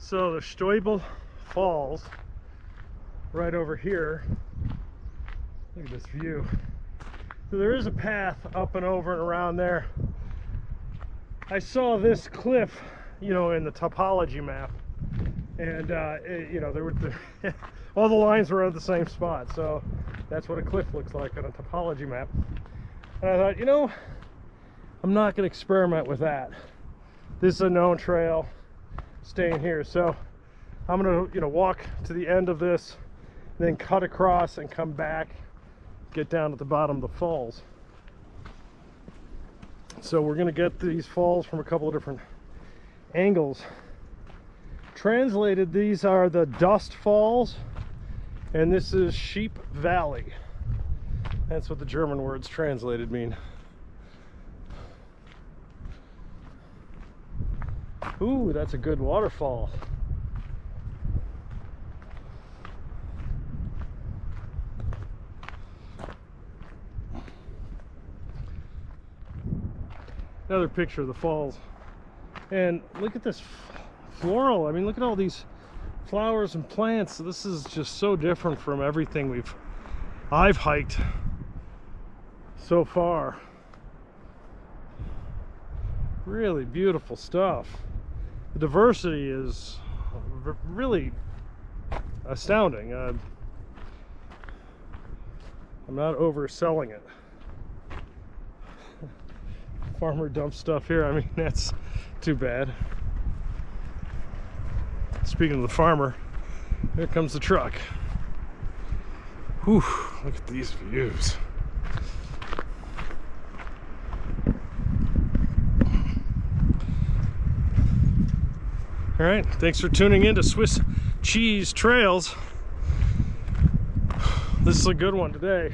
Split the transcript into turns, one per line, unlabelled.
So the Stäuben Falls, right over here. Look at this view. So there is a path up and over and around there. I saw this cliff, you know, in the topology map, and you know, there were all the lines were at the same spot. So that's what a cliff looks like on a topology map. And I thought, you know, I'm not going to experiment with that. This is a known trail, staying here. So I'm going to, you know, walk to the end of this, then cut across and come back, get down at the bottom of the falls. So we're going to get these falls from a couple of different angles. Translated, these are the Dust Falls, and this is Sheep Valley. That's what the German words translated mean. Ooh, that's a good waterfall. Another picture of the falls. And look at this floral. I mean, look at all these flowers and plants. This is just so different from everything I've hiked so far. Really beautiful stuff. The diversity is really astounding. I'm not overselling it. Farmer dump stuff here. I mean, that's too bad. Speaking of the farmer, here comes the truck. Whew, look at these views. All right, thanks for tuning in to Swiss Cheese Trails. This is a good one today.